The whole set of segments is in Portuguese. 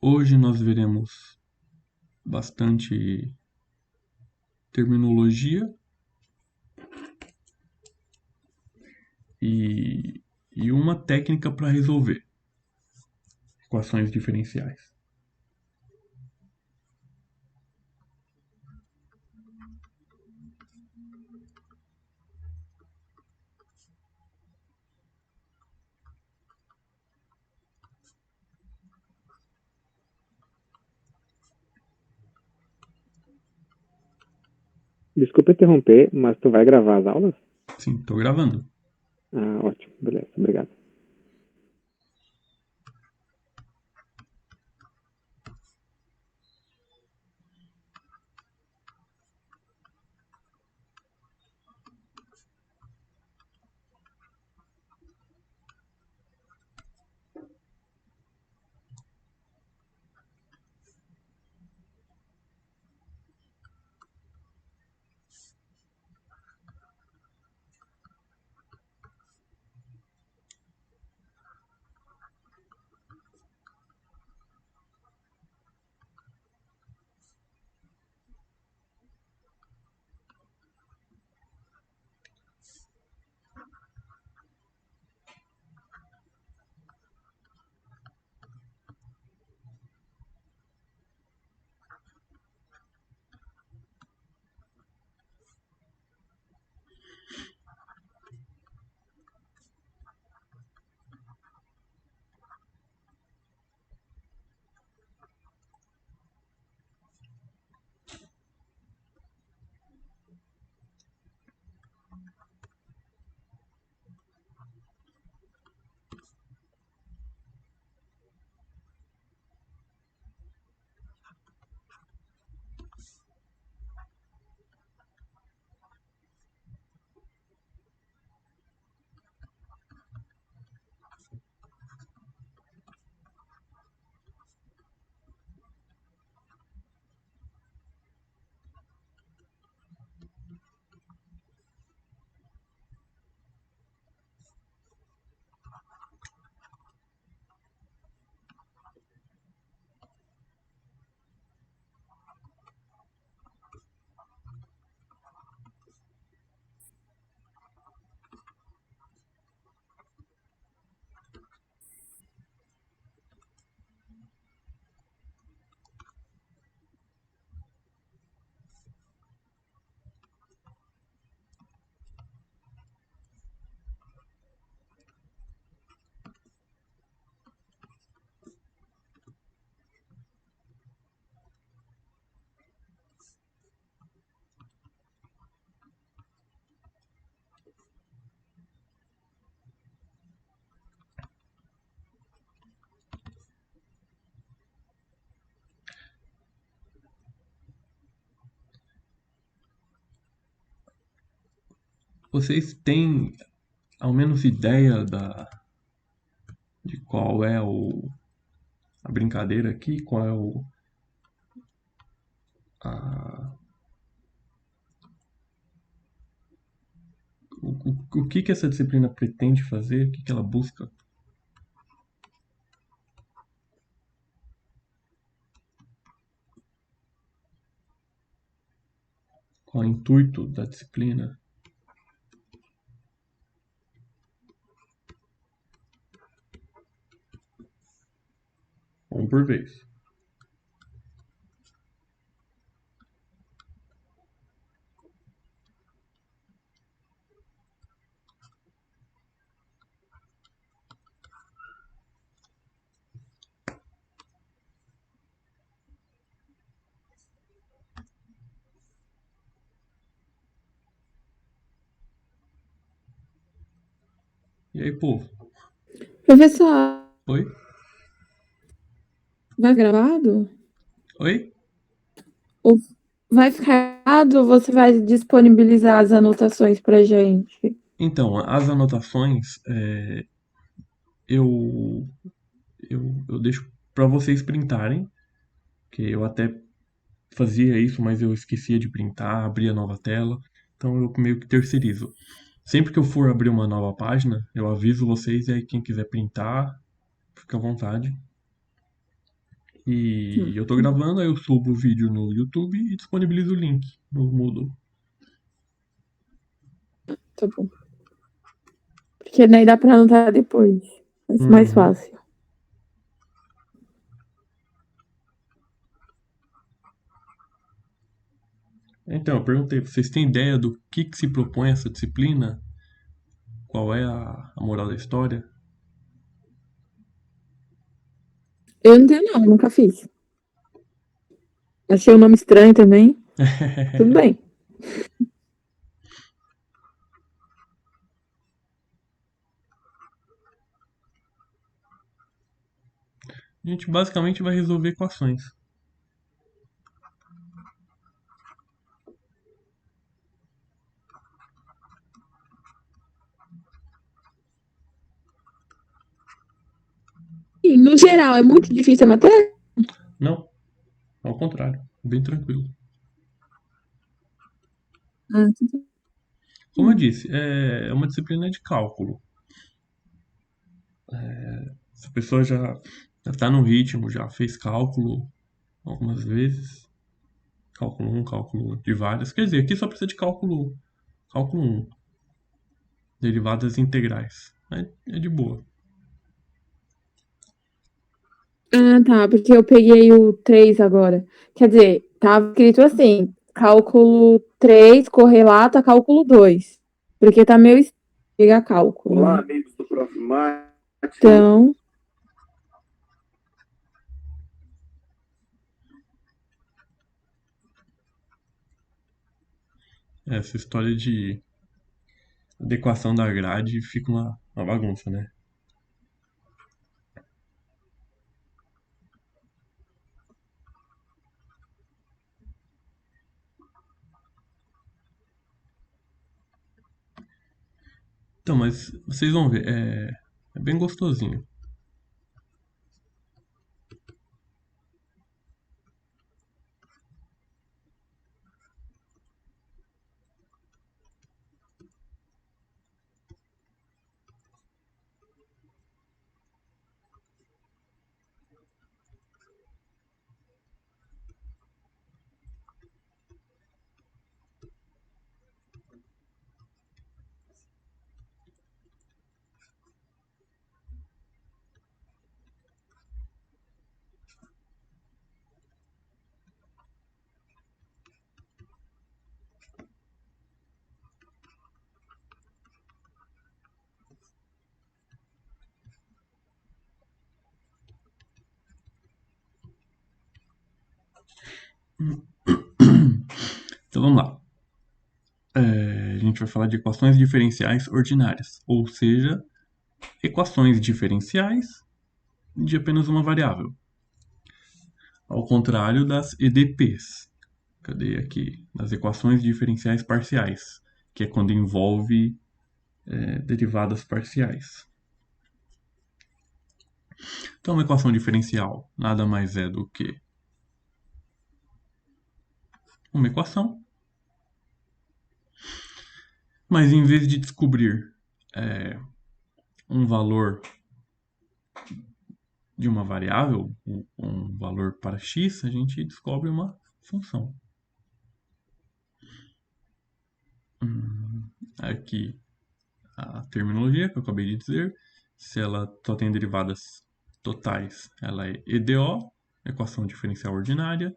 Hoje nós veremos bastante terminologia e, e uma técnica para resolver equações diferenciais. Desculpa interromper, mas tu vai gravar as aulas? Sim, estou gravando. Ah, ótimo, beleza, obrigado. Vocês têm ao menos ideia de qual é a brincadeira aqui? Qual é a, o que essa disciplina pretende fazer? O que ela busca? Qual é o intuito da disciplina? Um por vez. E aí, povo? Professor, Oi? vai gravado? Oi? Ou vai ficar gravado ou você vai disponibilizar as anotações pra gente? Então, as anotações eu, eu deixo para vocês printarem, que eu até fazia isso, mas eu esquecia de printar, abria nova tela, então eu meio que terceirizo. Sempre que eu for abrir uma nova página, eu aviso vocês e aí quem quiser printar, fica à vontade. E eu tô gravando, aí eu subo o vídeo no YouTube e disponibilizo o link no Moodle. Tá bom. Porque daí dá pra anotar depois. Vai ser mais Uhum. fácil. Então, eu perguntei, vocês têm ideia do que se propõe essa disciplina? Qual é a moral da história? Eu não tenho, não, nunca fiz. Achei o nome estranho também. Tudo bem. A gente basicamente vai resolver equações. E, no geral, é muito difícil a matéria? Não, ao contrário, bem tranquilo. Ah, Como eu disse, é uma disciplina de cálculo. Se a pessoa já está no ritmo, já fez cálculo algumas vezes, cálculo um, cálculo de várias. Quer dizer, aqui só precisa de cálculo um, derivadas integrais. É de boa. Ah, tá, porque eu peguei o 3 agora. Quer dizer, tava escrito assim, cálculo 3 correlato a cálculo 2. Porque tá meio estranho pegar cálculo, Olá, né? amigos do Prof. Mate. Então, Essa história de adequação da grade fica uma bagunça, né? Então, mas vocês vão ver, é bem gostosinho. Então vamos lá. A gente vai falar de equações diferenciais ordinárias, ou seja, equações diferenciais de apenas uma variável. Ao contrário das EDPs. Cadê aqui? Das equações diferenciais parciais, que é quando envolve derivadas parciais. Então, uma equação diferencial nada mais é do que uma equação, mas em vez de descobrir um valor de uma variável, um valor para x, a gente descobre uma função. Aqui a terminologia que eu acabei de dizer. Se ela só tem derivadas totais, ela é EDO, equação diferencial ordinária.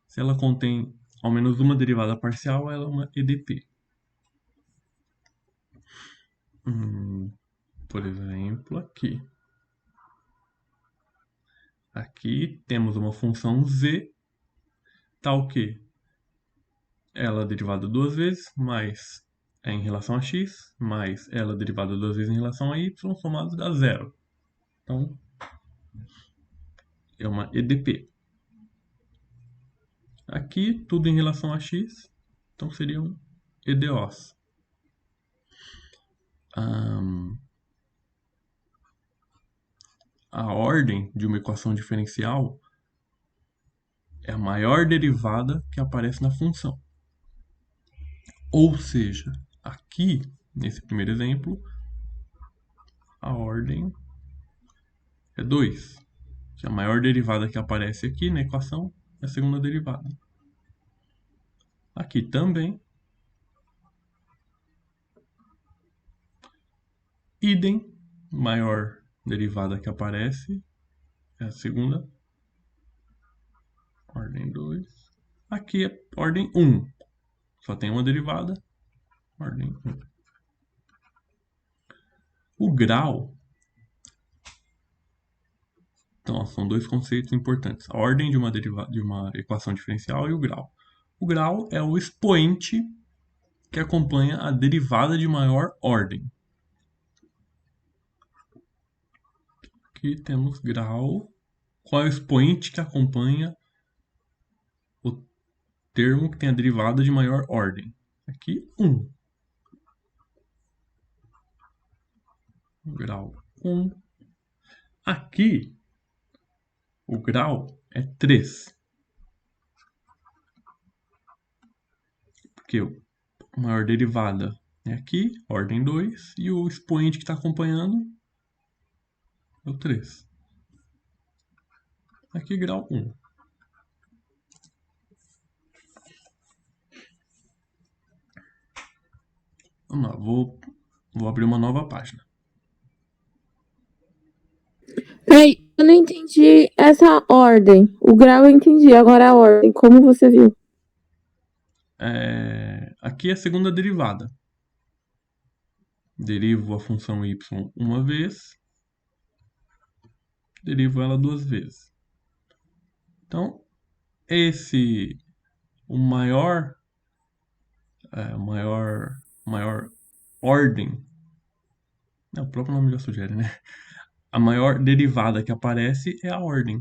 Se ela contém ao menos uma derivada parcial, ela é uma EDP. Por exemplo, aqui. Aqui temos uma função z, tal que ela derivada duas vezes, mais em relação a x, mais ela derivada duas vezes em relação a y, somados dá zero. Então, é uma EDP. Aqui, tudo em relação a x, então seriam EDOs. A ordem de uma equação diferencial é a maior derivada que aparece na função. Ou seja, aqui, nesse primeiro exemplo, a ordem é 2. que a maior derivada que aparece aqui na equação é a segunda derivada. Aqui também. Idem, maior derivada que aparece é a segunda. Ordem 2. Aqui é ordem 1. Só tem uma derivada. Ordem 1. O grau. Então, são dois conceitos importantes. A ordem de uma equação diferencial e o grau. O grau é o expoente que acompanha a derivada de maior ordem. Aqui temos grau. Qual é o expoente que acompanha o termo que tem a derivada de maior ordem? Aqui, 1. Grau 1. Aqui, o grau é 3. Porque a maior derivada é aqui, ordem 2, e o expoente que está acompanhando é o 3. Aqui, grau 1. Vamos lá, vou abrir uma nova página. Peraí, eu não entendi essa ordem. O grau eu entendi, agora a ordem, como você viu? Aqui é a segunda derivada. Derivo a função y uma vez, derivo ela 2 vezes. Então, o maior ordem, o próprio nome já sugere, né? A maior derivada que aparece é a ordem.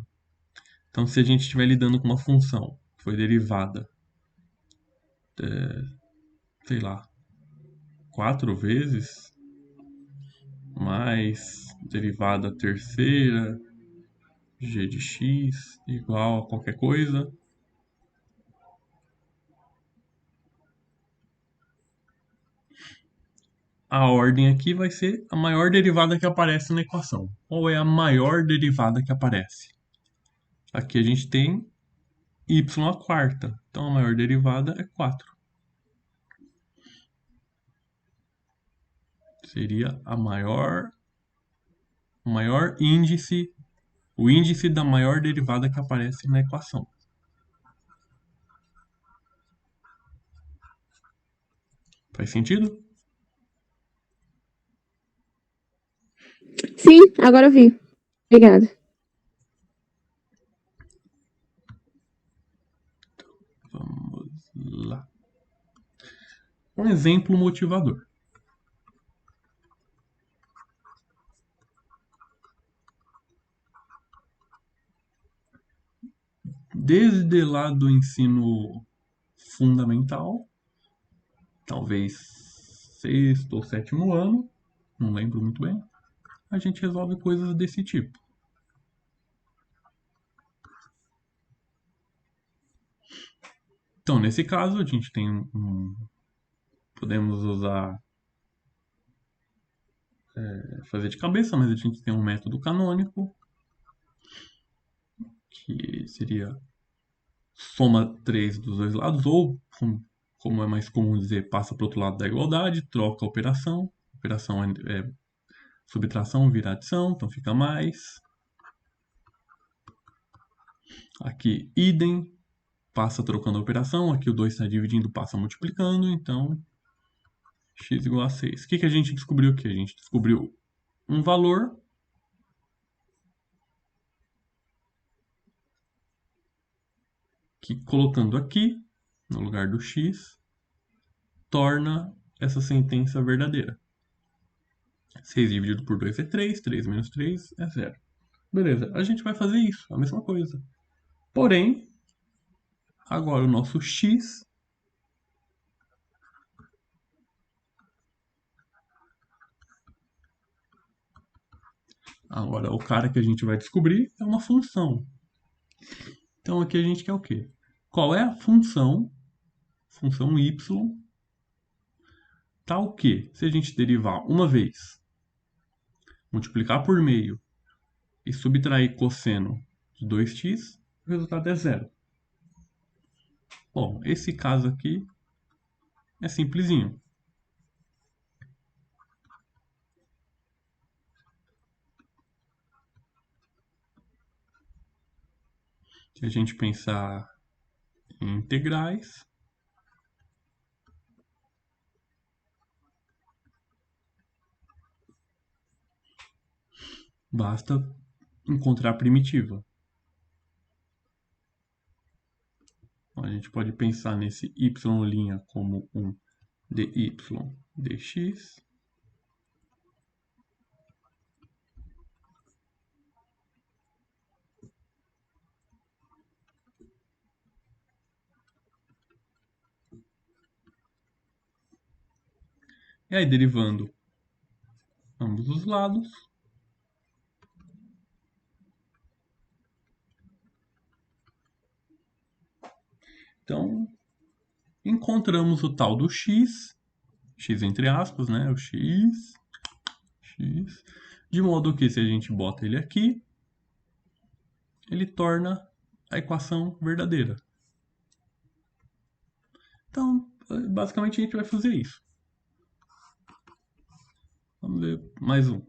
Então, se a gente estiver lidando com uma função que foi derivada, sei lá, 4 vezes, mais derivada terceira, g de x igual a qualquer coisa. A ordem aqui vai ser a maior derivada que aparece na equação. Qual é a maior derivada que aparece? Aqui a gente tem y à quarta. Então a maior derivada é 4. Seria o maior índice, o índice da maior derivada que aparece na equação. Faz sentido? Sim, agora eu vi. Obrigada. Vamos lá. Um exemplo motivador. Desde lá do ensino fundamental, talvez 6º ou 7º ano, não lembro muito bem, a gente resolve coisas desse tipo. Então, nesse caso, a gente tem podemos usar fazer de cabeça, mas a gente tem um método canônico, que seria soma 3 dos dois lados, ou, como é mais comum dizer, passa para o outro lado da igualdade, troca a operação. A operação é subtração vira adição, então fica mais. Aqui, idem, passa trocando a operação. Aqui o 2 está dividindo, passa multiplicando, então x igual a 6. O que a gente descobriu aqui? A gente descobriu um valor que, colocando aqui, no lugar do x, torna essa sentença verdadeira. 6 dividido por 2 é 3, 3 menos 3 é 0. Beleza, a gente vai fazer isso, a mesma coisa. Porém, agora o nosso x agora o cara que a gente vai descobrir é uma função. Então aqui a gente quer o quê? Qual é a função y, tal que, se a gente derivar uma vez, multiplicar por meio e subtrair cosseno de 2x, o resultado é 0. Bom, esse caso aqui é simplesinho. Se a gente pensar em integrais, basta encontrar a primitiva. Então, a gente pode pensar nesse y' como um dy dx. E aí, derivando ambos os lados, então encontramos o tal do x entre aspas, né? O x, de modo que se a gente bota ele aqui, ele torna a equação verdadeira. Então, basicamente a gente vai fazer isso. Vamos ver mais um.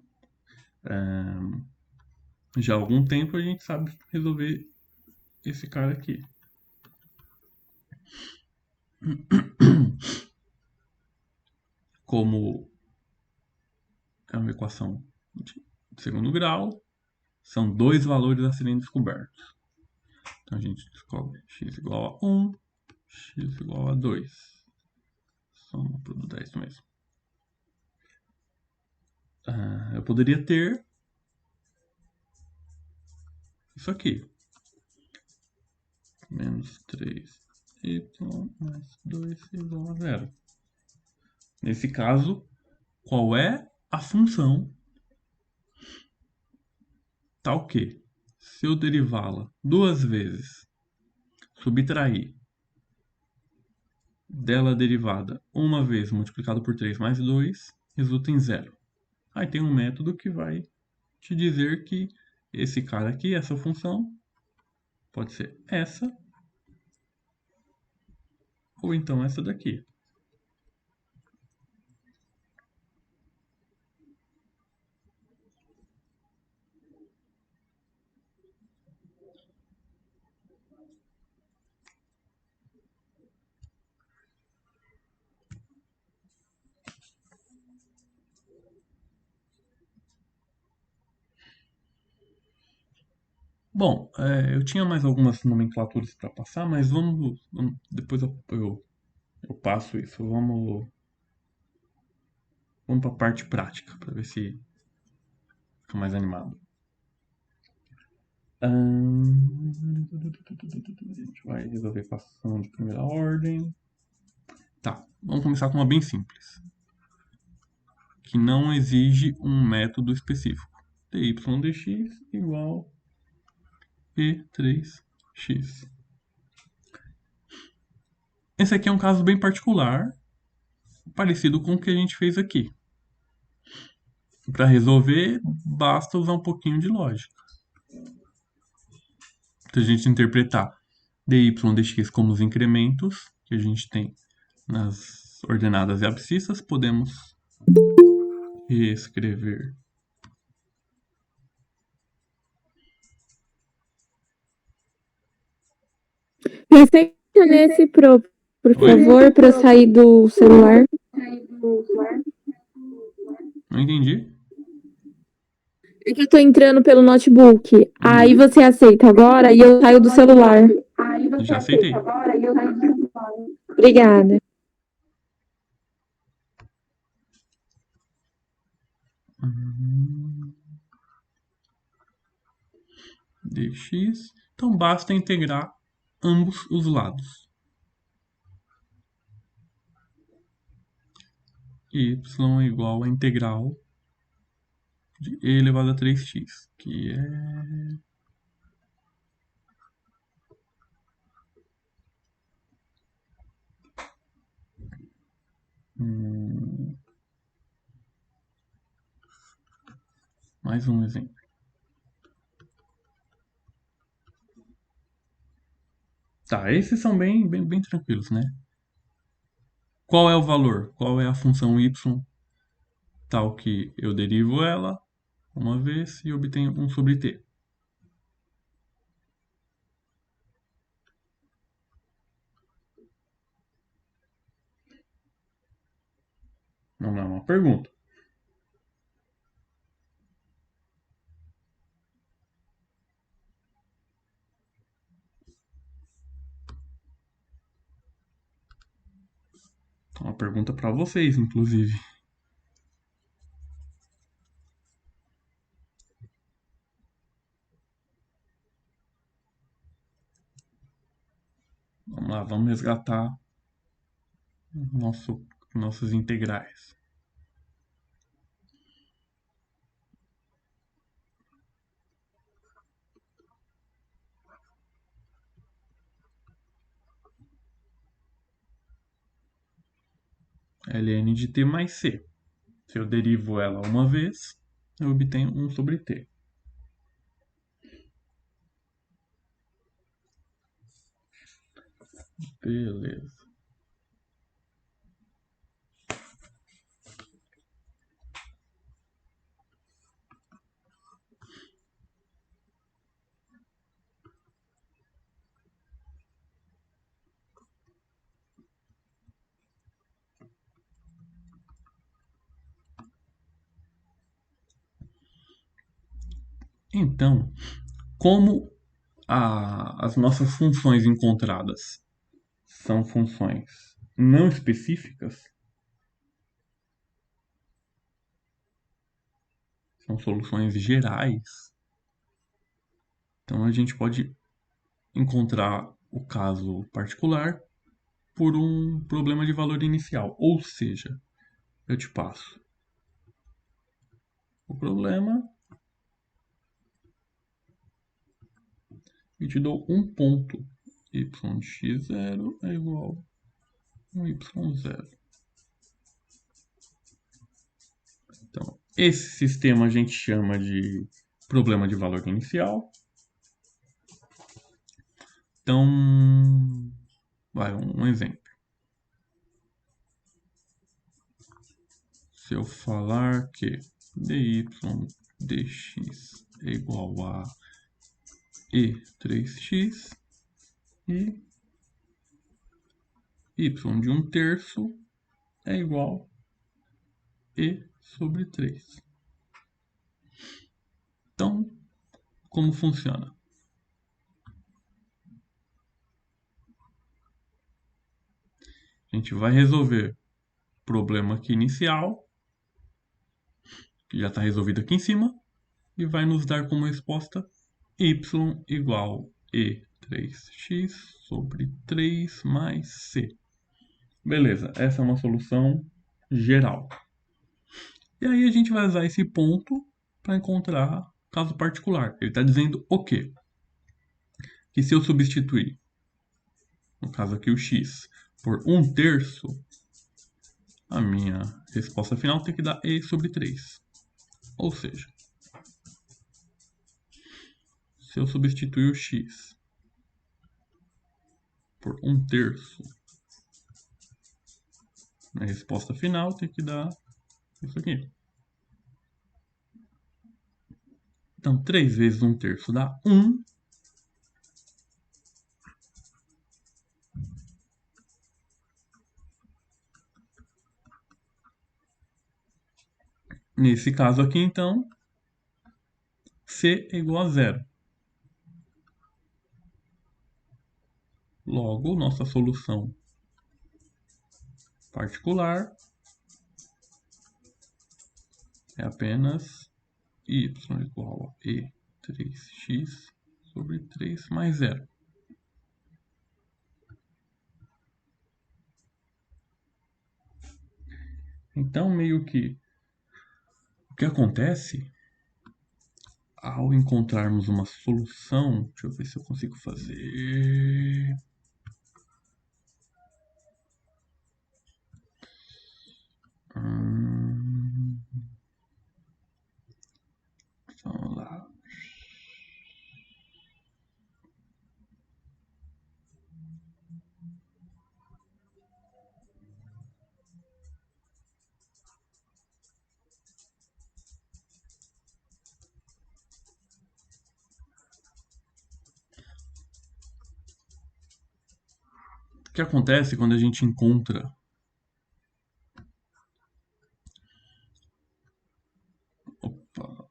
Já há algum tempo a gente sabe resolver esse cara aqui. Como é uma equação de segundo grau, são dois valores a serem descobertos. Então a gente descobre x igual a 1, x igual a 2. Soma produto é isso mesmo. Eu poderia ter isso aqui. Menos 3y mais 2 igual a 0. Nesse caso, qual é a função tal que, se eu derivá-la duas vezes, subtrair dela derivada uma vez multiplicado por 3 mais 2, resulta em 0. Aí tem um método que vai te dizer que esse cara aqui, essa função, pode ser essa, ou então essa daqui. Bom, eu tinha mais algumas nomenclaturas para passar, mas depois eu passo isso. Vamos para a parte prática, para ver se fica mais animado. A gente vai resolver equação de primeira ordem. Tá, vamos começar com uma bem simples, que não exige um método específico. dy dx igual e3x. Esse aqui é um caso bem particular, parecido com o que a gente fez aqui. Para resolver, basta usar um pouquinho de lógica. Para a gente interpretar dy dx como os incrementos que a gente tem nas ordenadas e abscissas, podemos reescrever Receita nesse por favor, para eu sair do celular. Não entendi. É que eu tô entrando pelo notebook. Aí você aceita agora e eu saio do celular. Já aceitei. Obrigada. dx. Então basta integrar ambos os lados. Y é igual a integral de e elevado a 3x, que é mais um exemplo. Tá, esses são bem tranquilos, né? Qual é o valor? Qual é a função y tal que eu derivo ela uma vez e obtenho 1 sobre t? Não é uma pergunta. É uma pergunta para vocês, inclusive. Vamos lá, vamos resgatar nossos integrais. ln de t mais c. Se eu derivo ela uma vez, eu obtenho 1 sobre t. Beleza. Então, como as nossas funções encontradas são funções não específicas, são soluções gerais, então a gente pode encontrar o caso particular por um problema de valor inicial. Ou seja, eu te passo o problema e te dou um ponto. Y de x0 é igual a y0. Então, esse sistema a gente chama de problema de valor inicial. Então, vai um exemplo. Se eu falar que dy dx é igual a e3x e y de 1/3 é igual a e sobre 3. Então, como funciona? A gente vai resolver o problema aqui inicial, que já está resolvido aqui em cima, e vai nos dar como resposta y igual a e3x sobre 3 mais c. Beleza, essa é uma solução geral. E aí a gente vai usar esse ponto para encontrar caso particular. Ele está dizendo o quê? Que se eu substituir, no caso aqui o x, por 1/3, a minha resposta final tem que dar e sobre 3. Ou seja, se eu substituir o x por 1/3, a resposta final tem que dar isso aqui. Então, 3 vezes 1/3 dá 1. Nesse caso aqui, então, c é igual a 0. Logo, nossa solução particular é apenas y igual a e3x sobre 3 mais 0. Então, meio que o que acontece ao encontrarmos uma solução, deixa eu ver se eu consigo fazer. Vamos lá. O que acontece quando a gente encontra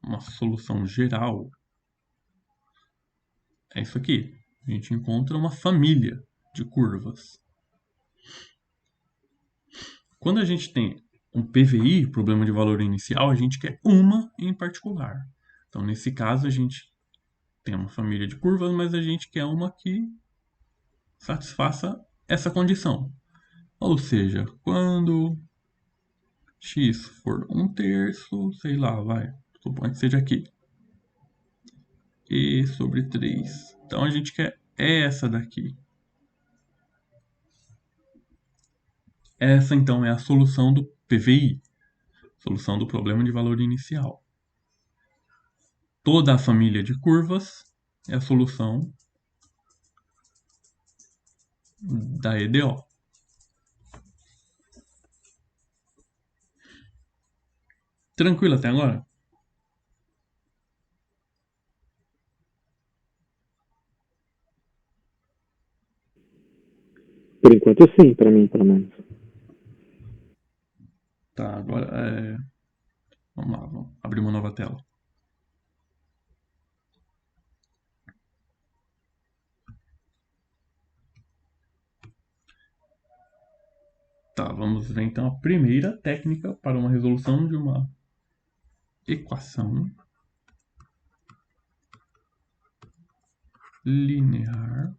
uma solução geral? É isso aqui. A gente encontra uma família de curvas. Quando a gente tem um PVI, problema de valor inicial, a gente quer uma em particular. Então, nesse caso, a gente tem uma família de curvas, mas a gente quer uma que satisfaça essa condição. Ou seja, quando x for 1/3, sei lá, vai, suponha que seja aqui, e sobre 3. Então a gente quer essa daqui. Essa então é a solução do PVI, solução do problema de valor inicial. Toda a família de curvas é a solução da EDO. Tranquilo até agora? Por enquanto, sim, para mim, pelo menos. Tá, agora vamos lá, vamos abrir uma nova tela. Tá, vamos ver então a primeira técnica para uma resolução de uma equação linear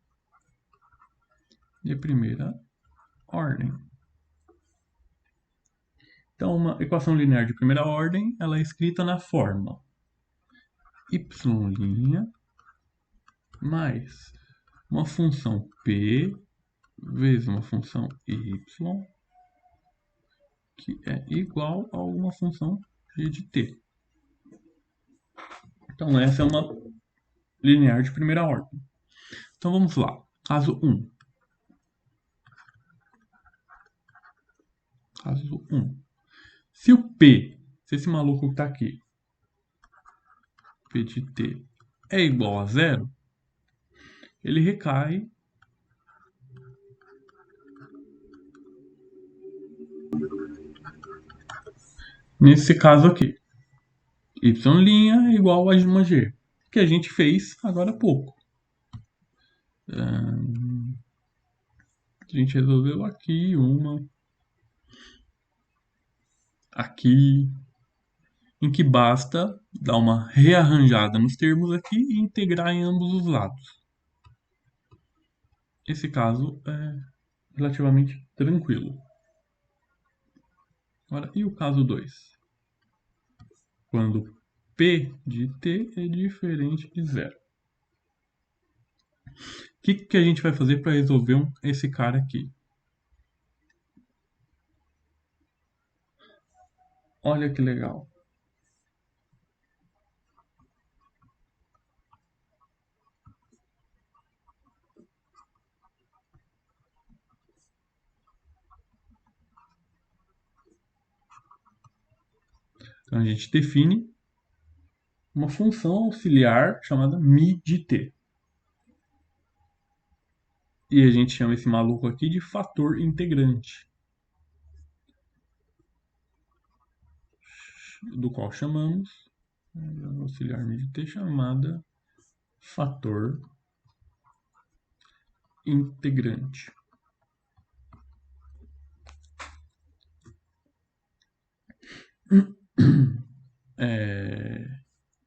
de primeira ordem. Então, uma equação linear de primeira ordem, ela é escrita na forma y' mais uma função p vezes uma função y, que é igual a uma função g de t. Então, essa é uma linear de primeira ordem. Então, vamos lá. Caso 1. Caso 1. Se o P, se esse maluco que está aqui, P de t, é igual a 0, ele recai nesse caso aqui. Y' é igual a uma g, que a gente fez agora há pouco. A gente resolveu aqui uma, aqui, em que basta dar uma rearranjada nos termos aqui e integrar em ambos os lados. Esse caso é relativamente tranquilo. Agora, e o caso 2? Quando P de t é diferente de 0. O que a gente vai fazer para resolver esse cara aqui? Olha que legal. Então a gente define uma função auxiliar chamada mi de t. E a gente chama esse maluco aqui de fator integrante, do qual chamamos auxiliar mi de t chamada fator integrante.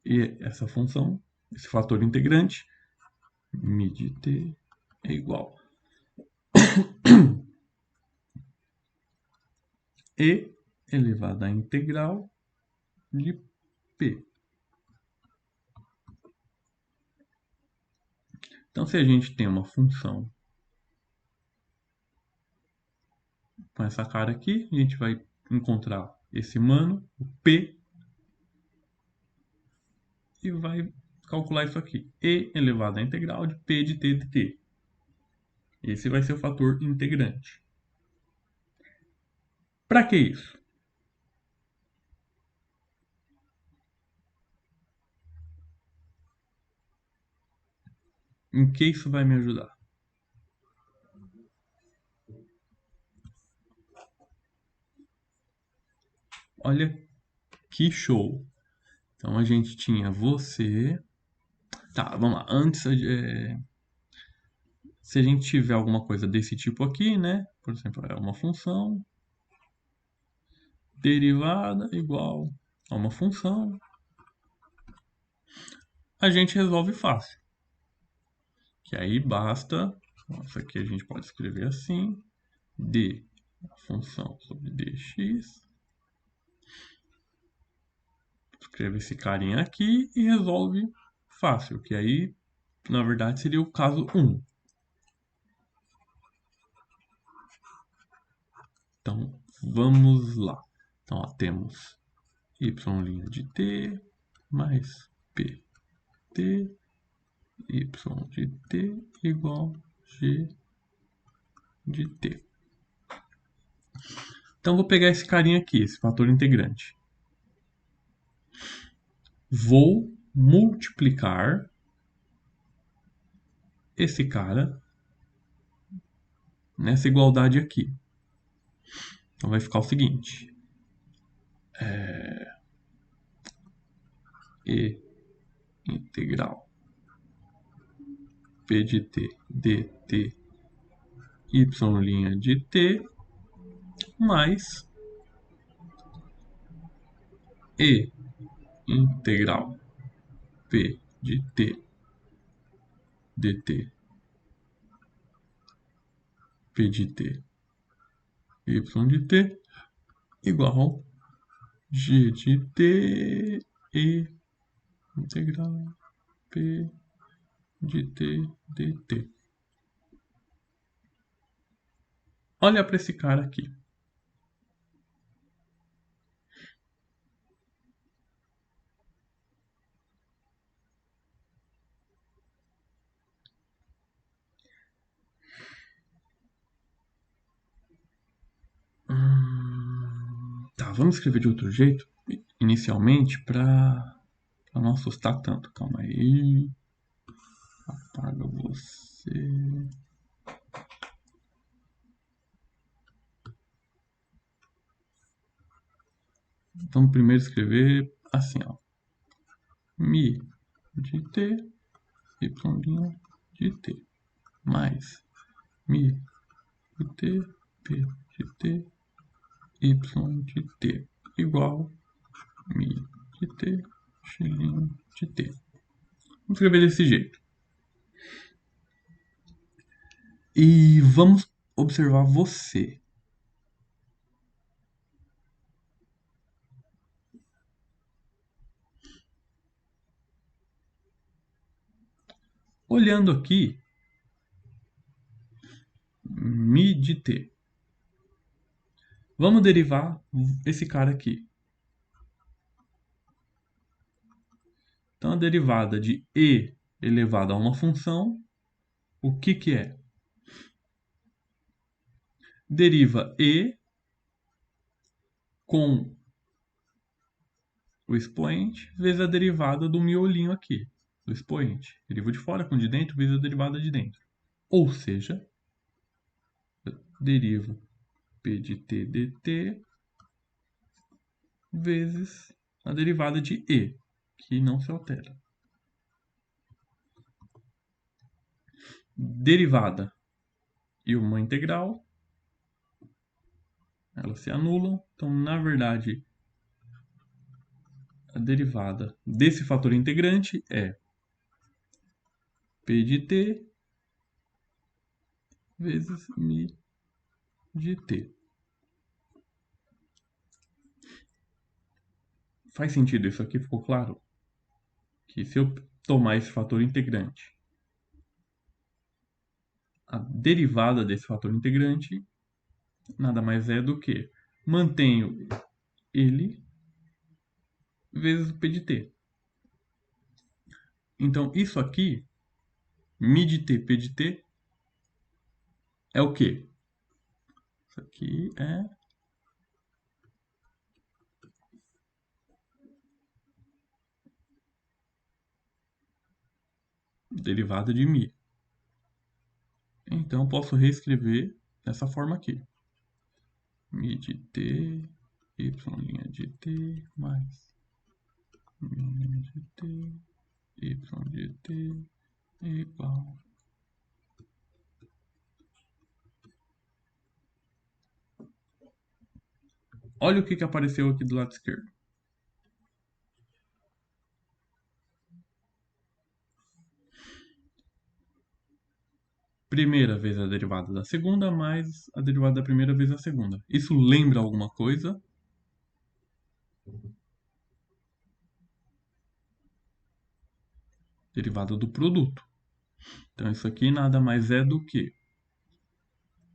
E essa função, esse fator integrante, mi de t é igual e elevado à integral de p. Então, se a gente tem uma função com essa cara aqui, a gente vai encontrar esse mano, o p, e vai calcular isso aqui. E elevado à integral de p de t de t. Esse vai ser o fator integrante. Para que isso? Em que isso vai me ajudar? Olha que show! Então a gente tinha você. Tá, vamos lá. Antes, se a gente tiver alguma coisa desse tipo aqui, né? Por exemplo, é uma função derivada igual a uma função, a gente resolve fácil. Que aí basta, isso aqui a gente pode escrever assim, d a função sobre dx, escreve esse carinha aqui e resolve fácil, que aí na verdade seria o caso 1. Então vamos lá. Então ó, temos y' de t mais pt y de t igual g de t. Então vou pegar esse carinha aqui, esse fator integrante. Vou multiplicar esse cara nessa igualdade aqui. Então vai ficar o seguinte. E integral p de t dt y' de t mais e integral p de t dt p de t y de t igual g de t e integral p de t dt. Olha para esse cara aqui. Tá, vamos escrever de outro jeito, inicialmente, para não assustar tanto. Calma aí. Apaga você. Vamos primeiro escrever assim, ó. Mi de t, y' de t, mais mi de t, p de t, y de t, igual mi de t, x' de t. Vamos escrever desse jeito. E vamos observar você. Olhando aqui, mi de t. Vamos derivar esse cara aqui. Então, a derivada de e elevado a uma função, o que que é? Deriva e com o expoente vezes a derivada do miolinho aqui, do expoente. Deriva de fora com de dentro vezes a derivada de dentro. Ou seja, deriva p de t dt vezes a derivada de e, que não se altera. Derivada e uma integral, elas se anulam. Então, na verdade, a derivada desse fator integrante é p de t vezes mi de t. Faz sentido isso aqui? Ficou claro? Que se eu tomar esse fator integrante, a derivada desse fator integrante nada mais é do que mantenho ele vezes o p de t. Então, isso aqui, mi de t, p de t, é o quê? Isso aqui é derivada de μ. Então, posso reescrever dessa forma aqui. μ de t, y' de t, mais μ de t, y de t, igual. Olha o que apareceu aqui do lado esquerdo. Primeira vez a derivada da segunda mais a derivada da primeira vez a segunda. Isso lembra alguma coisa? Derivada do produto. Então, isso aqui nada mais é do que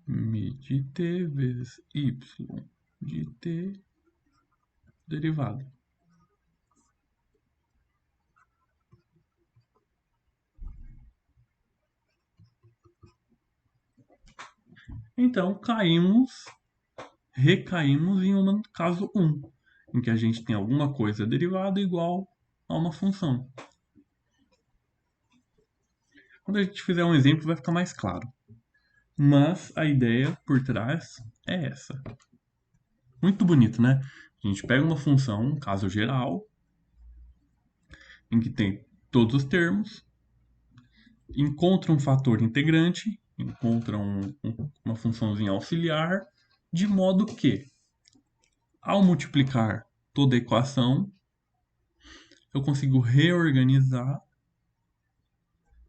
μ de t vezes y de t derivada. Então, recaímos em um caso 1, em que a gente tem alguma coisa derivada igual a uma função. Quando a gente fizer um exemplo, vai ficar mais claro. Mas a ideia por trás é essa. Muito bonito, né? A gente pega uma função, um caso geral, em que tem todos os termos, encontra um fator integrante, encontra uma funçãozinha auxiliar, de modo que, ao multiplicar toda a equação, eu consigo reorganizar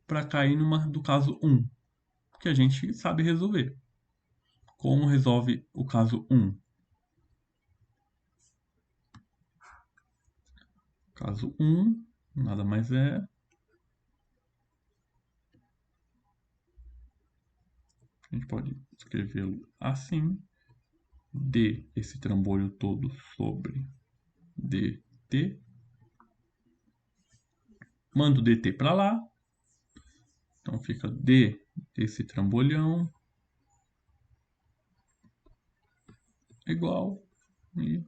para cair do caso 1, que a gente sabe resolver. Como resolve o caso 1? Caso 1, nada mais é a gente pode escrevê-lo assim: d, esse trambolho todo, sobre dt. Mando dt para lá. Então fica d, esse trambolhão, igual i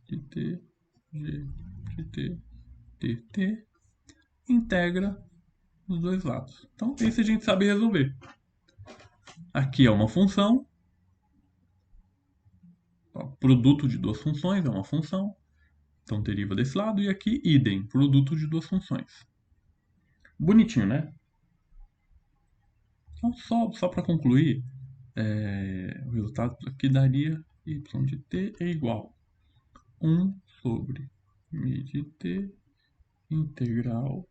de t, g de t, dt. Integra os dois lados. Então, esse a gente sabe resolver. Aqui é uma função. Produto de duas funções é uma função. Então, deriva desse lado. E aqui, idem, produto de duas funções. Bonitinho, né? Então, só para concluir, o resultado aqui daria y de t é igual a 1 sobre μ de t integral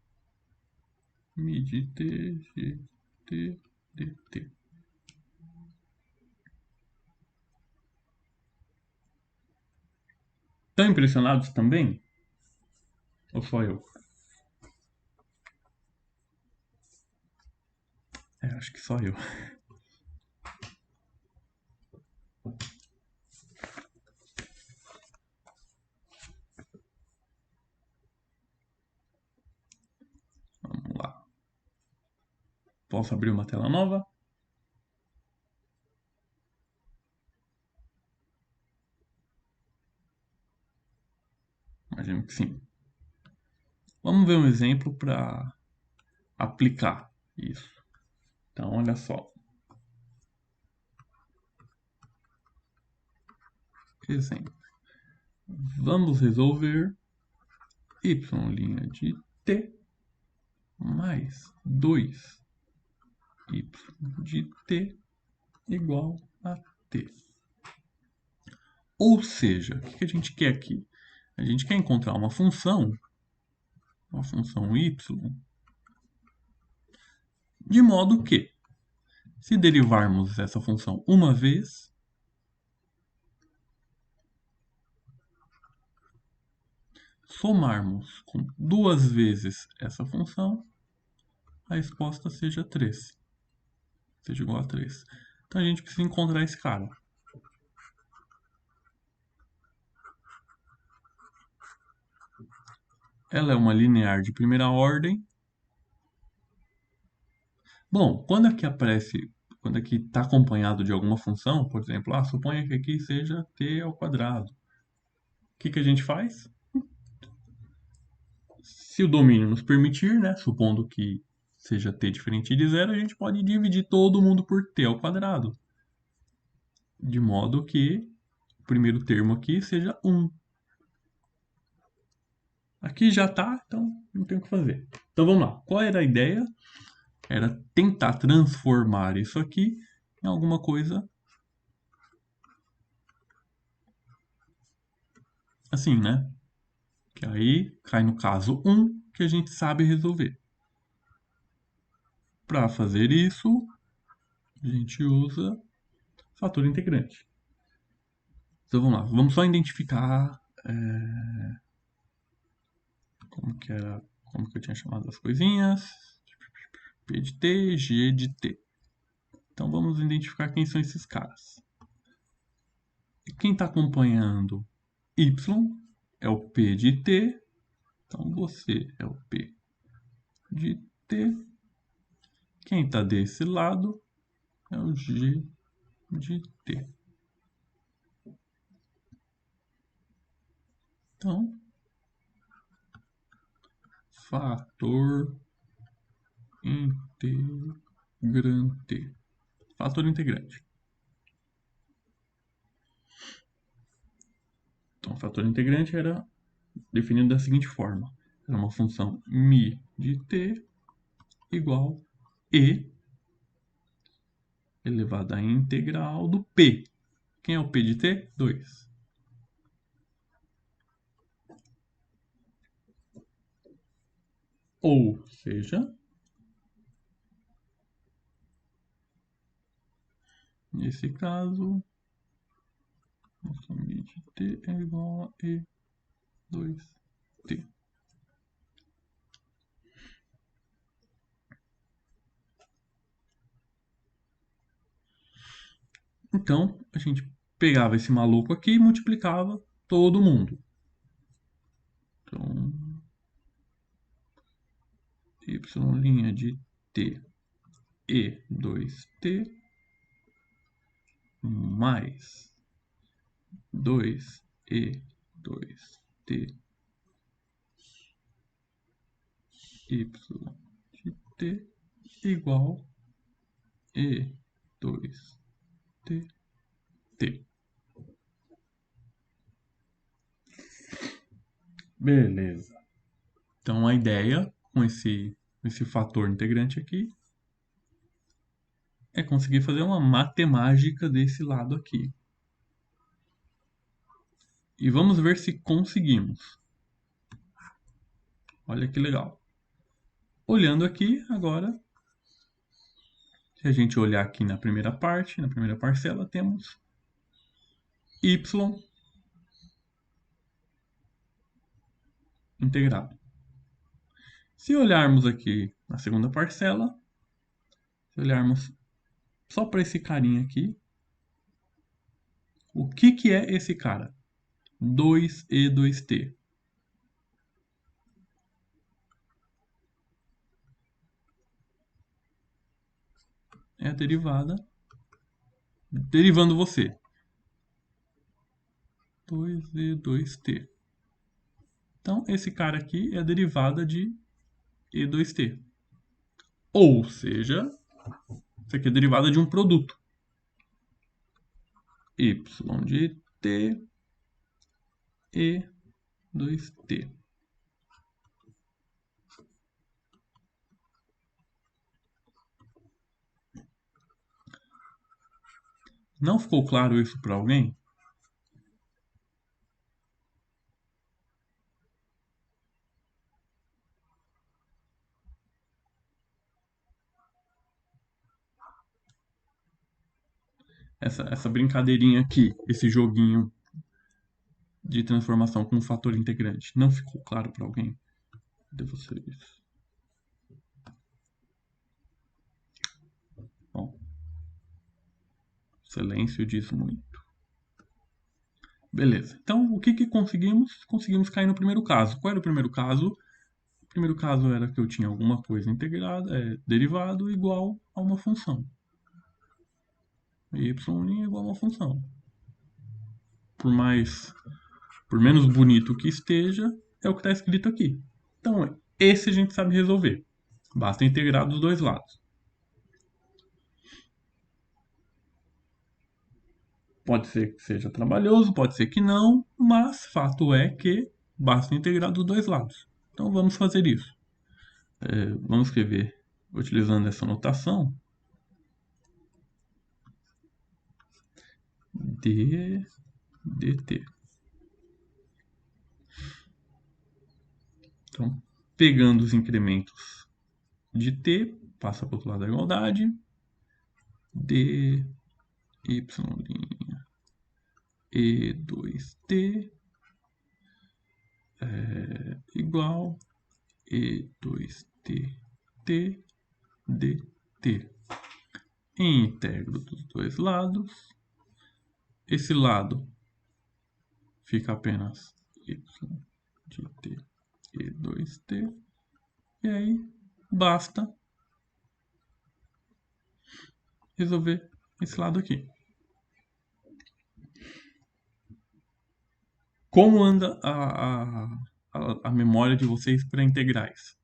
μ de t, g de t, dt. Estão impressionados também? Ou só eu? Acho que só eu. Vamos lá. Posso abrir uma tela nova? Imagino que sim. Vamos ver um exemplo para aplicar isso. Então, olha só. Exemplo. Vamos resolver y' de t mais 2 y de t igual a t. Ou seja, o que a gente quer aqui? A gente quer encontrar uma função y, de modo que, se derivarmos essa função uma vez, somarmos com duas vezes essa função, a resposta seja 3. Seja igual a 3. Então a gente precisa encontrar esse cara. Ela é uma linear de primeira ordem. Bom, quando aqui aparece quando aqui está acompanhado de alguma função, por exemplo, suponha que aqui seja t ao quadrado. O que a gente faz? Se o domínio nos permitir, né, supondo que seja t diferente de zero, a gente pode dividir todo mundo por t ao quadrado. De modo que o primeiro termo aqui seja 1. Aqui já está, então não tem o que fazer. Então vamos lá. Qual era a ideia? Era tentar transformar isso aqui em alguma coisa assim, né? Que aí cai no caso 1, que a gente sabe resolver. Para fazer isso, a gente usa fator integrante. Então vamos lá, vamos só identificar como que eu tinha chamado as coisinhas. P de T, G de T. Então vamos identificar quem são esses caras. E quem está acompanhando Y é o P de T. Então você é o P de T. Quem está desse lado é o G de T. Então, fator integrante. Fator integrante. Então, o fator integrante era definido da seguinte forma. Era uma função μ de t igual e elevado à integral do p. Quem é o p de t? 2. Ou seja, nesse caso, nossa μ de t é igual a e2t. Então, a gente pegava esse maluco aqui e multiplicava todo mundo. Então, y' de t e2t mais 2e2t y de t igual e2t t. Beleza. Então a ideia com esse fator integrante aqui é conseguir fazer uma matemática desse lado aqui. E vamos ver se conseguimos. Olha que legal. Olhando aqui, agora, se a gente olhar aqui na primeira parte, na primeira parcela, temos y integrado. Se olharmos aqui na segunda parcela, se olharmos só para esse carinha aqui, o que é esse cara? 2e2t. É a derivada, derivando você. 2e2t. Então, esse cara aqui é a derivada de e2t. Ou seja, isso aqui é a derivada de um produto. y de t e2t. Não ficou claro isso para alguém? Essa brincadeirinha aqui, esse joguinho de transformação com um fator integrante, não ficou claro para alguém de vocês? Bom, silêncio diz muito. Beleza. Então, o que conseguimos? Conseguimos cair no primeiro caso. Qual era o primeiro caso? O primeiro caso era que eu tinha alguma coisa integrada, derivado igual a uma função. y' igual a uma função. Por menos bonito que esteja, é o que está escrito aqui. Então, esse a gente sabe resolver. Basta integrar dos dois lados. Pode ser que seja trabalhoso, pode ser que não, mas fato é que basta integrar dos dois lados. Então vamos fazer isso. Vamos escrever utilizando essa notação. dt. Então, pegando os incrementos de t, passa para o outro lado da igualdade. dy' e2t igual e2t t dt. Integro dos dois lados. Esse lado fica apenas y de t e2t. E aí basta resolver esse lado aqui. Como anda a memória de vocês para integrais?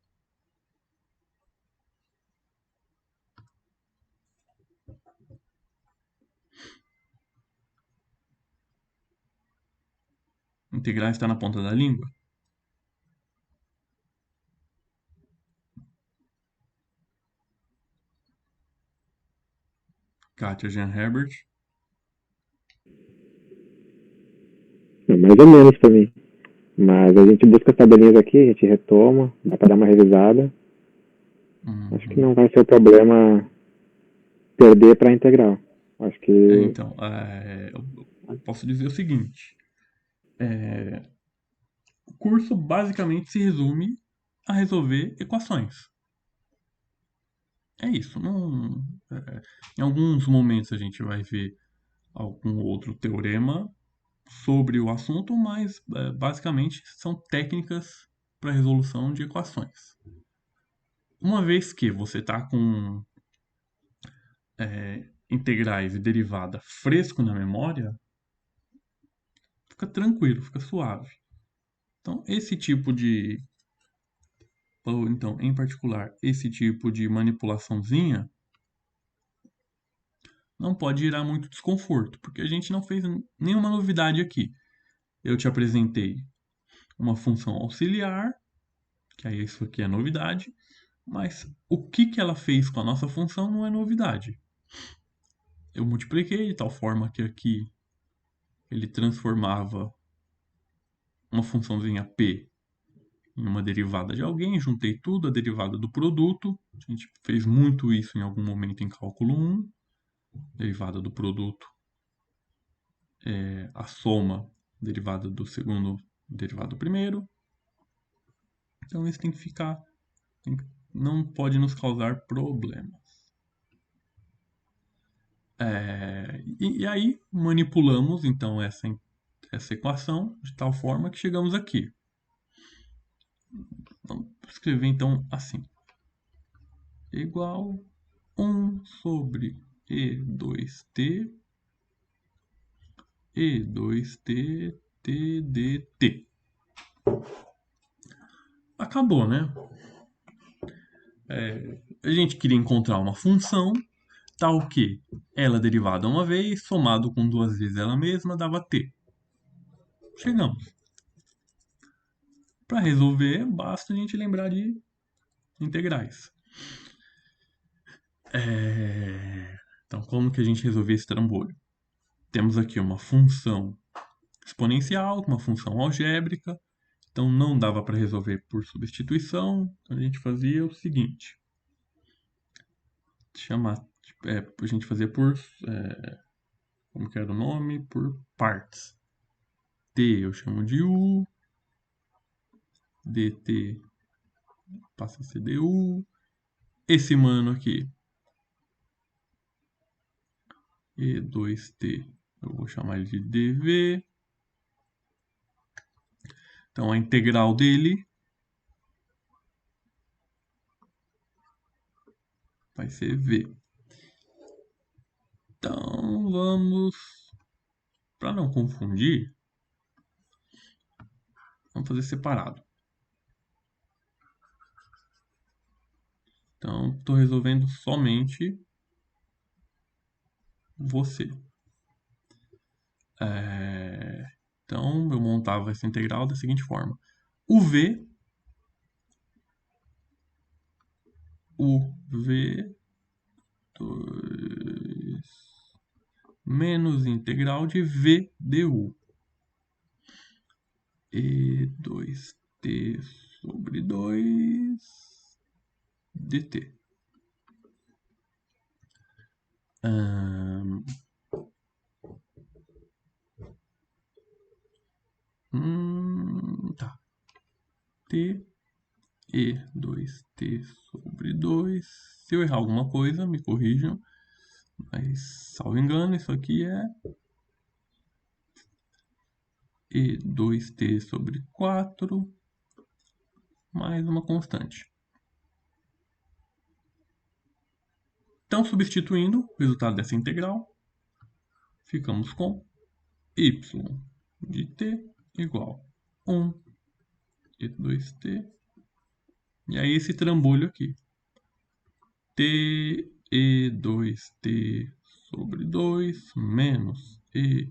Integrais está na ponta da língua? Kátia Jean Herbert. Mais ou menos também. Mas a gente busca as tabelinhas aqui, a gente retoma, dá para dar uma revisada. Acho que não vai ser o problema perder para integral. Acho que... Então, eu posso dizer o seguinte. O curso basicamente se resume a resolver equações. É isso. Em alguns momentos a gente vai ver algum outro teorema sobre o assunto, mas basicamente são técnicas para resolução de equações. Uma vez que você está com integrais e derivada fresco na memória, fica tranquilo, fica suave. Então, em particular, esse tipo de manipulaçãozinha não pode gerar muito desconforto, porque a gente não fez nenhuma novidade aqui. Eu te apresentei uma função auxiliar, que aí isso aqui é novidade, mas o que ela fez com a nossa função não é novidade. Eu multipliquei de tal forma que aqui ele transformava uma funçãozinha p em uma derivada de alguém, juntei tudo, a derivada do produto. A gente fez muito isso em algum momento em cálculo 1. Derivada do produto é a soma derivada do segundo, derivada do primeiro. Então isso tem que ficar, não pode nos causar problemas. E aí manipulamos então essa equação de tal forma que chegamos aqui. Vamos escrever então assim. Igual 1 sobre E2t t dt. Acabou, né? A gente queria encontrar uma função tal que ela derivada uma vez, somado com duas vezes ela mesma, dava t. Chegamos. Para resolver, basta a gente lembrar de integrais. Então, como que a gente resolvia esse trambolho? Temos aqui uma função exponencial, uma função algébrica. Então, não dava para resolver por substituição. Então, a gente fazia o seguinte. A gente fazia por... como que era o nome? Por partes. T eu chamo de U. dt passa a ser du. Esse mano aqui, E2t, eu vou chamar ele de dv. Então, a integral dele vai ser v. Então, Então vamos, para não confundir, vamos fazer separado. Então estou resolvendo somente você. Então eu montava essa integral da seguinte forma: o v menos integral de v du e 2t sobre 2 dt. Tá. T e 2t sobre 2. Se eu errar alguma coisa, me corrijam. Mas, salvo engano, isso aqui é e 2t sobre 4 mais uma constante. Então, substituindo o resultado dessa integral, ficamos com y de t igual a 1 e 2t. E aí esse trambolho aqui. T e 2t sobre 2 menos e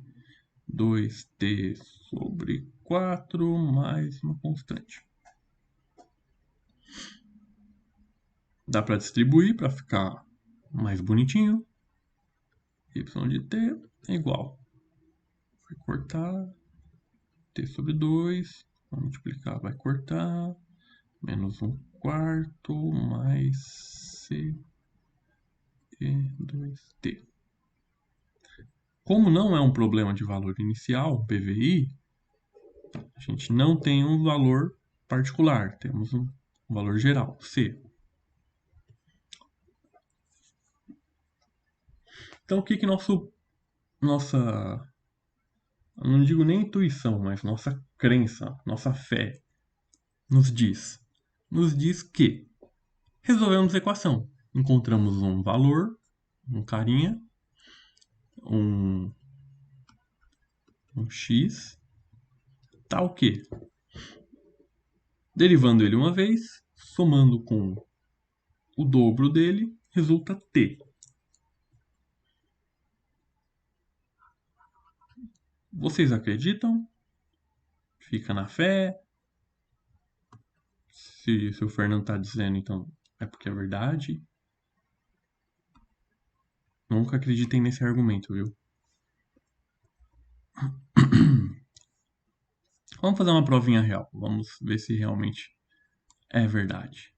2t sobre 4 mais uma constante. Dá para distribuir para ficar mais bonitinho. Y de t é igual. Vai cortar. T sobre 2. Vai multiplicar, vai cortar. Menos 1/4 mais c e 2t. Como não é um problema de valor inicial, PVI, a gente não tem um valor particular, temos um valor geral, C. Então, o que nossa, não digo nem intuição, mas nossa crença, nossa fé nos diz? Nos diz que resolvemos a equação. Encontramos um valor, um carinha, um x, tal que, derivando ele uma vez, somando com o dobro dele, resulta t. Vocês acreditam? Fica na fé? Se o Fernando está dizendo, então é porque é verdade. Nunca acreditem nesse argumento, viu? Vamos fazer uma provinha real. Vamos ver se realmente é verdade.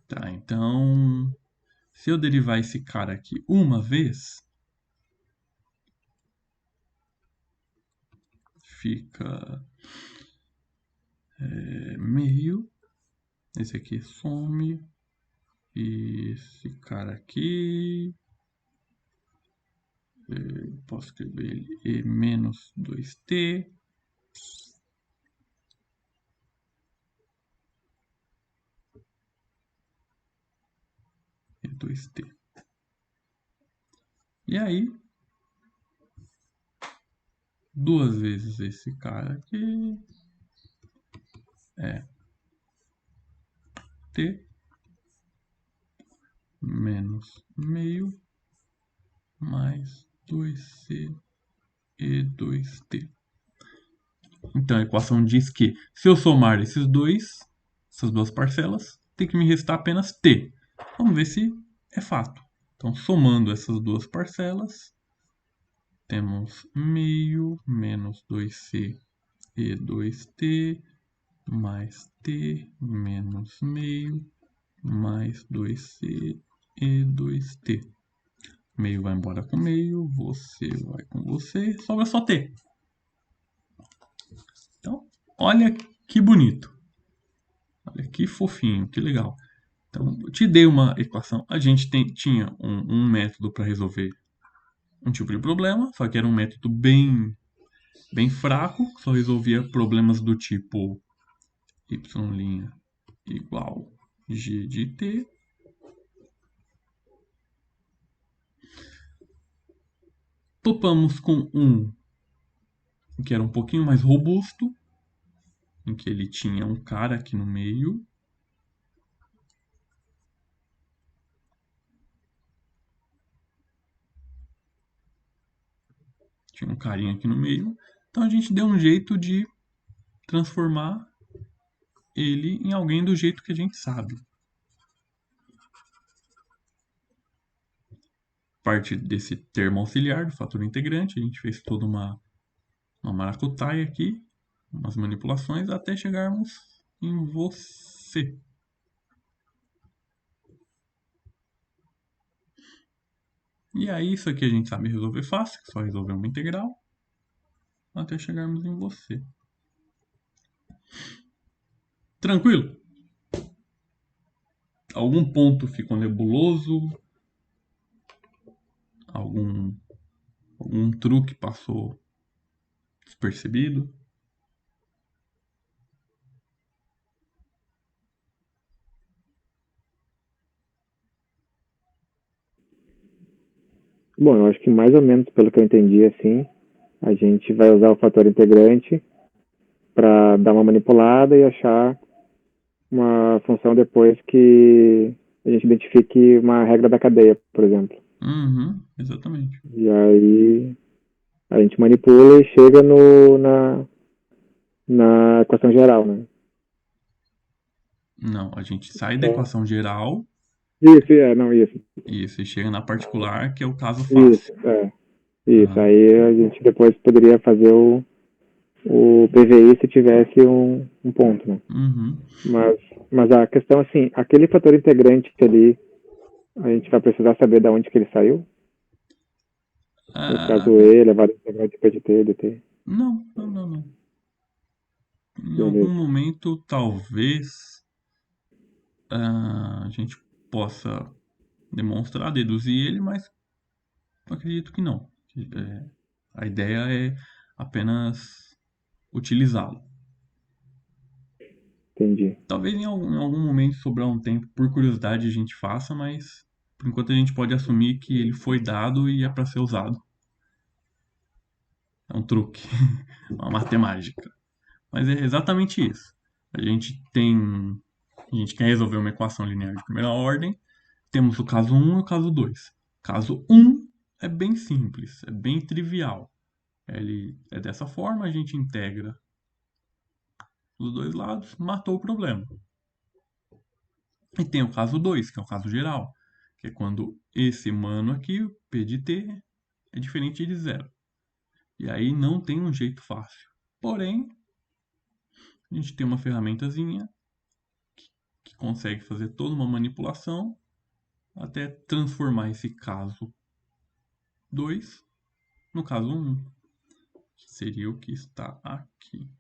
Tá, então, se eu derivar esse cara aqui uma vez, fica meio. Esse aqui some. E esse cara aqui, posso escrever ele e menos 2t. E 2t. E aí, duas vezes esse cara aqui é t menos meio mais 2c e 2t. Então a equação diz que se eu somar essas duas parcelas, tem que me restar apenas t. Vamos ver se é fato. Então, somando essas duas parcelas, temos meio menos 2c e 2t mais t menos meio mais 2c e 2t. Meio vai embora com meio, você vai com você, sobra só t. Então, olha que bonito. Olha que fofinho, que legal. Então, eu te dei uma equação. A gente tinha um método para resolver um tipo de problema, só que era um método bem fraco, só resolvia problemas do tipo y' igual g de t. Topamos com um que era um pouquinho mais robusto, em que ele tinha um cara aqui no meio. Tinha um carinha aqui no meio. Então a gente deu um jeito de transformar ele em alguém do jeito que a gente sabe. Parte desse termo auxiliar do fator integrante, a gente fez toda uma maracutaia aqui, umas manipulações, até chegarmos em você. E aí, isso aqui a gente sabe resolver fácil, só resolver uma integral, até chegarmos em você. Tranquilo? Algum ponto ficou nebuloso? Algum truque passou despercebido? Bom, eu acho que mais ou menos pelo que eu entendi, assim, a gente vai usar o fator integrante para dar uma manipulada e achar uma função depois que a gente identifique uma regra da cadeia, por exemplo. Uhum, exatamente. E aí a gente manipula e chega na equação geral, né? Não, a gente sai da equação geral Isso. e você chega na particular, que é o caso Isso, fácil. isso. Uhum. Aí a gente depois poderia fazer o PVI se tivesse um ponto, né? Uhum. Mas a questão, assim, aquele fator integrante ali, a gente vai precisar saber de onde que ele saiu? No Ah, caso E elevado ao integrante P de T, dt. não. Em algum Beleza. momento, talvez, a gente possa demonstrar, deduzir ele, mas acredito que não. A ideia é apenas utilizá-lo. Entendi. Talvez em algum momento sobrar um tempo, por curiosidade, a gente faça, mas por enquanto a gente pode assumir que ele foi dado e é para ser usado. É um truque, uma matemática. Mas é exatamente isso. A gente quer resolver uma equação linear de primeira ordem. Temos o caso 1 e o caso 2. Caso 1 é bem simples, é bem trivial. Ele é dessa forma, a gente integra os dois lados, matou o problema. E tem o caso 2, que é o caso geral, que é quando esse mano aqui, o P de T, é diferente de zero. E aí não tem um jeito fácil. Porém, a gente tem uma ferramentazinha que consegue fazer toda uma manipulação até transformar esse caso 2 no caso 1, que seria o que está aqui.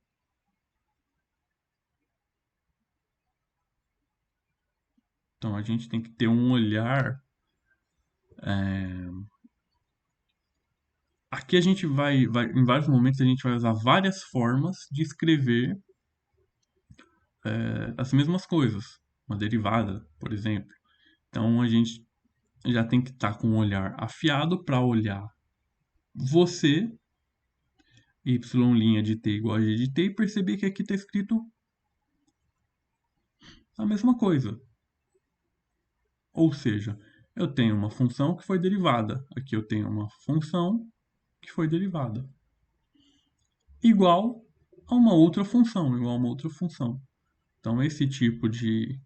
Então a gente tem que ter um olhar. Aqui a gente em vários momentos a gente vai usar várias formas de escrever as mesmas coisas. Uma derivada, por exemplo. Então a gente já tem que estar com um olhar afiado para olhar você, y' de t igual a g de t, e perceber que aqui está escrito a mesma coisa. Ou seja, eu tenho uma função que foi derivada. Aqui eu tenho uma função que foi derivada. Igual a uma outra função, Então, esse tipo de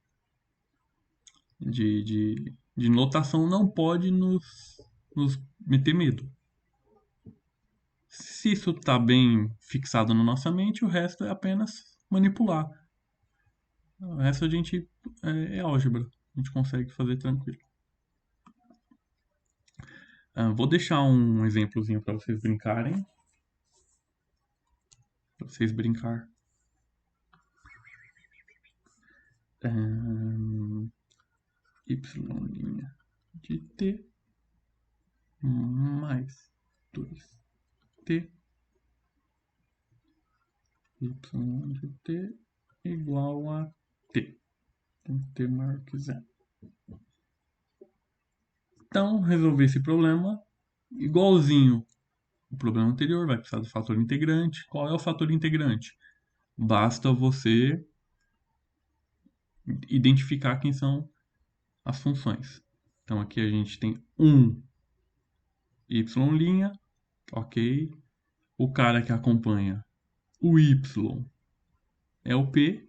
notação não pode nos meter medo. Se isso está bem fixado na nossa mente, o resto é apenas manipular. O resto a gente é álgebra. A gente consegue fazer tranquilo. Vou deixar um exemplozinho para vocês brincarem. Para vocês brincar. Y' de t mais 2t y de t igual a t. Tem que ter maior que zero. Então, resolver esse problema igualzinho o problema anterior, vai precisar do fator integrante. Qual é o fator integrante? Basta você identificar quem são as funções. Então aqui a gente tem y', ok. O cara que acompanha o y é o p,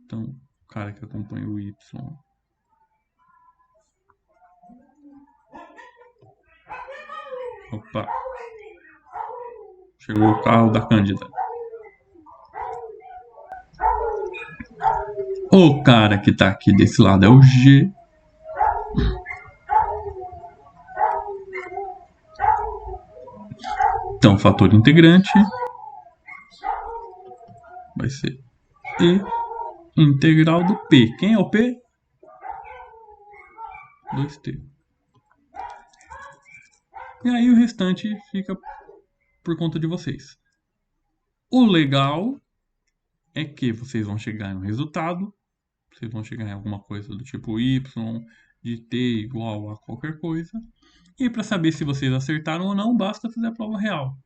então o cara que acompanha o y. Opa! Chegou o carro da Cândida. O cara que tá aqui desse lado é o G. Então, o fator integrante vai ser E integral do P. Quem é o P? 2T. E aí o restante fica por conta de vocês. O legal é que vocês vão chegar em um resultado, vocês vão chegar em alguma coisa do tipo y de t igual a qualquer coisa. E para saber se vocês acertaram ou não, basta fazer a prova real.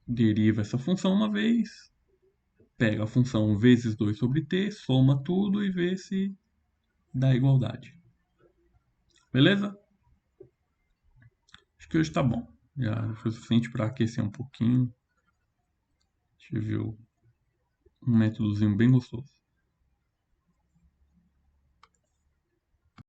Deriva essa função uma vez, pega a função vezes 2 sobre t, soma tudo e vê se dá igualdade. Beleza? Acho que hoje tá bom. Já foi suficiente para aquecer um pouquinho. A gente viu um métodozinho bem gostoso.